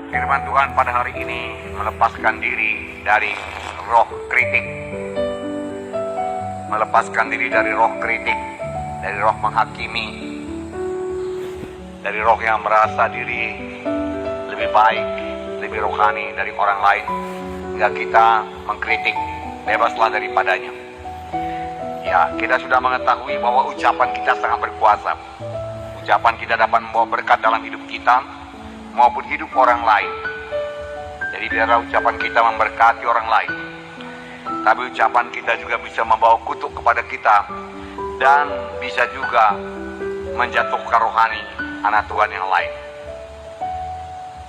Firman Tuhan pada hari ini melepaskan diri dari roh kritik. Melepaskan diri dari roh kritik, dari roh menghakimi, dari roh yang merasa diri lebih baik, lebih rohani dari orang lain, hingga kita mengkritik. Bebaslah daripadanya. Ya, kita sudah mengetahui bahwa ucapan kita sangat berkuasa. Ucapan kita dapat membawa berkat dalam hidup kita maupun hidup orang lain. Jadi biarlah ucapan kita memberkati orang lain, tapi ucapan kita juga bisa membawa kutuk kepada kita dan bisa juga menjatuhkan rohani anak Tuhan yang lain.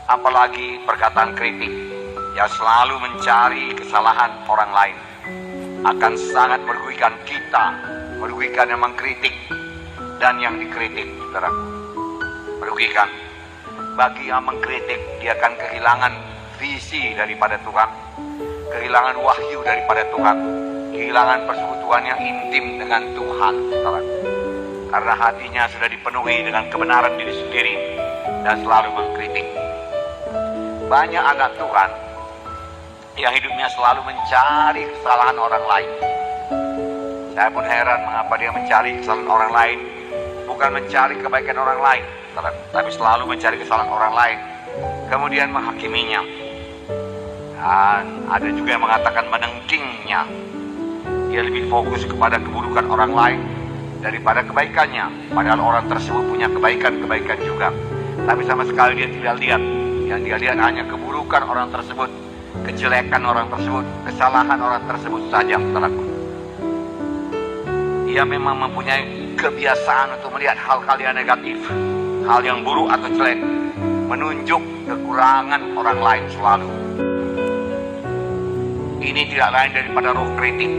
Apalagi perkataan kritik yang selalu mencari kesalahan orang lain akan sangat merugikan kita, merugikan yang mengkritik dan yang dikritik, saudara. Merugikan. Bagi yang mengkritik, dia akan kehilangan visi daripada Tuhan, kehilangan wahyu daripada Tuhan, kehilangan persekutuan yang intim dengan Tuhan, saudara. Karena hatinya sudah dipenuhi dengan kebenaran diri sendiri dan selalu mengkritik. Banyak anak Tuhan yang hidupnya selalu mencari kesalahan orang lain. Saya pun heran mengapa dia mencari kesalahan orang lain, bukan mencari kebaikan orang lain, tapi selalu mencari kesalahan orang lain, kemudian menghakiminya. Dan ada juga yang mengatakan menengkingnya. Dia lebih fokus kepada keburukan orang lain daripada kebaikannya, padahal orang tersebut punya kebaikan-kebaikan juga, tapi sama sekali dia tidak lihat. Yang dia lihat hanya keburukan orang tersebut, kejelekan orang tersebut, kesalahan orang tersebut saja, saudaraku. Ia memang mempunyai kebiasaan untuk melihat hal-hal yang negatif, hal yang buruk atau jelek, menunjuk kekurangan orang lain selalu. Ini tidak lain daripada roh kritik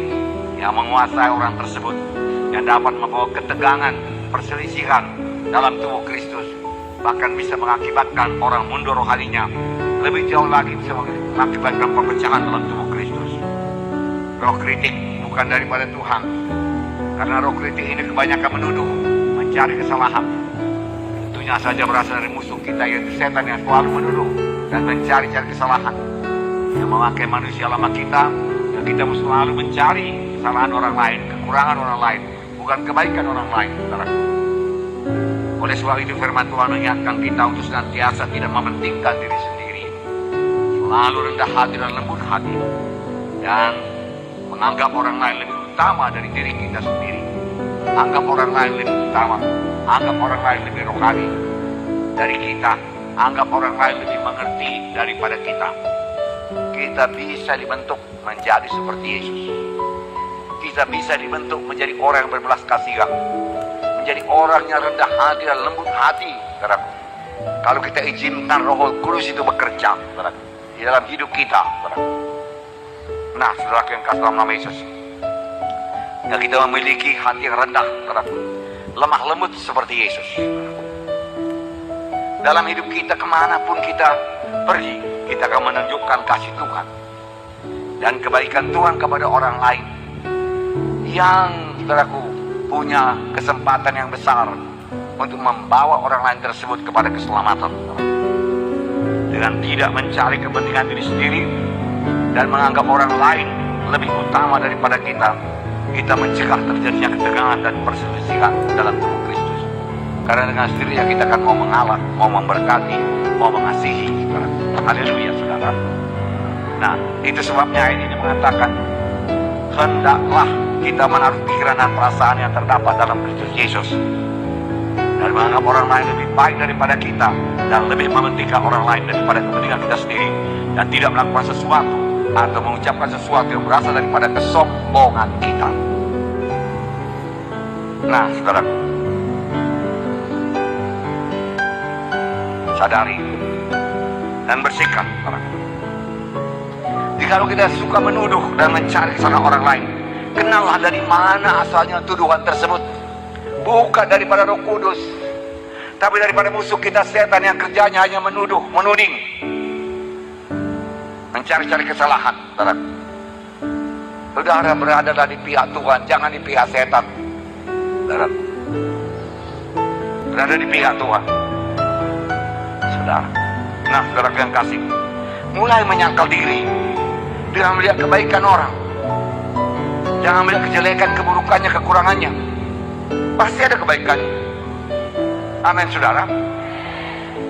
yang menguasai orang tersebut, yang dapat membawa ketegangan, perselisihan dalam tubuh Kristus, bahkan bisa mengakibatkan orang mundur rohaninya. Lebih jauh lagi bisa mengakibatkan perpecahan dalam tubuh Kristus. Roh kritik bukan daripada Tuhan, karena roh kritik ini kebanyakan menuduh, mencari kesalahan. Tentunya saja berasal dari musuh kita, yaitu setan yang selalu menuduh dan mencari-cari kesalahan, yang memakai manusia lama kita, dan kita selalu mencari kesalahan orang lain, kekurangan orang lain, bukan kebaikan orang lain, saudara. Oleh sebab itu firman Tuhan mengingatkan kita untuk senantiasa tidak mementingkan diri sendiri, selalu rendah hati dan lembut hati, dan menganggap orang lain lebih utama dari diri kita sendiri. Anggap orang lain lebih utama, anggap orang lain lebih rohani dari kita, anggap orang lain lebih mengerti daripada kita. Kita bisa dibentuk menjadi seperti Yesus. Kita bisa dibentuk menjadi orang yang berbelas kasihan, menjadi orang yang rendah hati dan lembut hati, saudaraku. Kalau kita izinkan Roh Kudus itu bekerja, saudaraku, di dalam hidup kita, saudaraku. Nah, saudaraku yang kasih dalam nama Yesus, ya, kita memiliki hati yang rendah, saudaraku, lemah lembut seperti Yesus. Dalam hidup kita, kemanapun kita pergi, kita akan menunjukkan kasih Tuhan dan kebaikan Tuhan kepada orang lain yang, saudaraku, punya kesempatan yang besar untuk membawa orang lain tersebut kepada keselamatan, dengan tidak mencari kepentingan diri sendiri dan menganggap orang lain lebih utama daripada kita. Kita mencegah terjadinya ketegangan dan perselisihan dalam tubuh Kristus, karena dengan sendirinya kita akan mau mengalah, mau memberkati, mau mengasihi. Haleluya, saudara. Nah, itu sebabnya ayat ini mengatakan, hendaklah kita menaruh pikiran dan perasaan yang terdapat dalam Kristus Yesus, dan menganggap orang lain lebih baik daripada kita, dan lebih mementingkan orang lain daripada kepentingan kita sendiri, dan tidak melakukan sesuatu atau mengucapkan sesuatu yang berasal daripada kesombongan kita. Nah, saudara, sadari dan bersikap, saudara. Jika kita suka menuduh dan mencari kesalahan orang lain, kenallah dari mana asalnya tuduhan tersebut. Bukan daripada Roh Kudus, tapi daripada musuh kita, setan, yang kerjanya hanya menuduh, menuding, mencari-cari kesalahan, saudara. Saudara berada di pihak Tuhan, jangan di pihak setan, saudara. Berada di pihak Tuhan, saudara. Nah, saudara yang kasih, mulai menyangkal diri dengan melihat kebaikan orang. Jangan melihat kejelekan, keburukannya, kekurangannya. Pasti ada kebaikannya. Amin, saudara.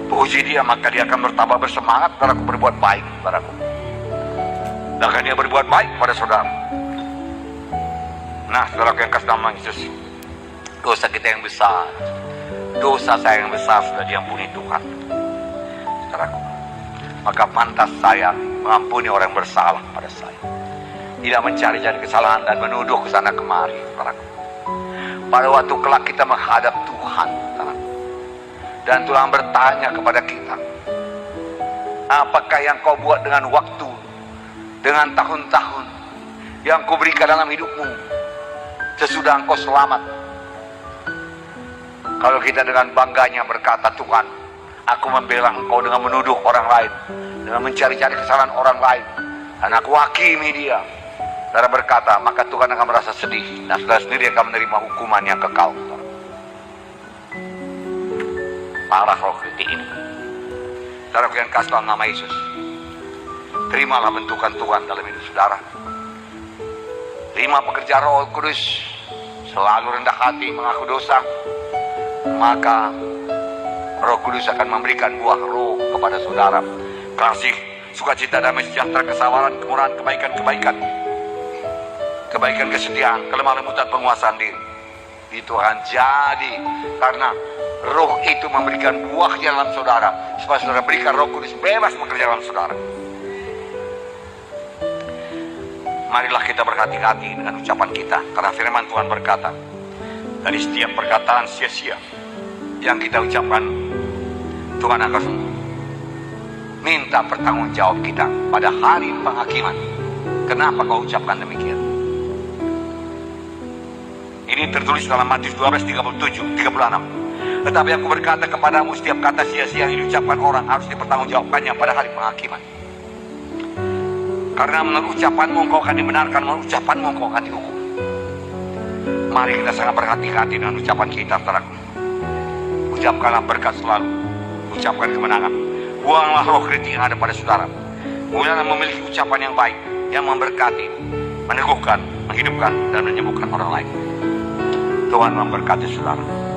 Puji dia, maka dia akan bertambah bersemangat saudaraku berbuat baik saudaraku. Dan akan dia berbuat baik pada saudara. Nah, saudara yang kasih nama Yesus, dosa kita yang besar, dosa saya yang besar sudah diampuni Tuhan, saudaraku. Maka pantas saya mengampuni orang yang bersalah pada saya, tidak mencari-cari kesalahan dan menuduh ke sana kemari, saudaraku. Pada waktu kelak kita menghadap Tuhan, saudaraku, dan Tuhan bertanya kepada kita, apakah yang kau buat dengan waktu, dengan tahun-tahun yang kau berikan dalam hidupmu sesudah engkau selamat? Kalau kita dengan bangganya berkata, Tuhan, aku membela engkau dengan menuduh orang lain, dengan mencari-cari kesalahan orang lain, dan aku hakimi dia, saudara berkata, maka Tuhan akan merasa sedih, dan saudara sendiri akan menerima hukuman yang kekal. Parah roh kritik ini. Saudara yang kasih dalam nama Yesus, terimalah bentukan Tuhan dalam hidup saudara. Terima pekerjaan Roh Kudus, selalu rendah hati mengaku dosa, maka Roh Kudus akan memberikan buah roh kepada saudara. Kasih, sukacita, damai sejahtera, kesabaran, kemurahan, kebaikan, kesetiaan, kelemah lembutan, penguasaan diri. Itu akan jadi karena roh itu memberikan buahnya dalam saudara, supaya saudara berikan Roh Kudus bebas bekerja dalam saudara. Marilah kita berhati-hati dengan ucapan kita, karena firman Tuhan berkata, dari setiap perkataan sia-sia yang kita ucapkan, Tuhan akan minta pertanggungjawab kita pada hari penghakiman. Kenapa kau ucapkan demikian? Ini tertulis dalam Matius 12:37-36. Tetapi aku berkata kepadamu, setiap kata sia-sia yang diucapkan orang harus dipertanggungjawabkannya pada hari penghakiman. Karena menurut ucapanmu engkau akan dibenarkan, menurut ucapanmu engkau akan dihukum. Mari kita sangat berhati-hati dengan ucapan kita, saudaraku. Ucapkanlah berkat selalu, ucapkan kemenangan. Buanglah roh kritik yang ada pada saudara. Mulailah memiliki ucapan yang baik, yang memberkati, meneguhkan, menghidupkan, dan menyembuhkan orang lain. Tuhan memberkati saudara.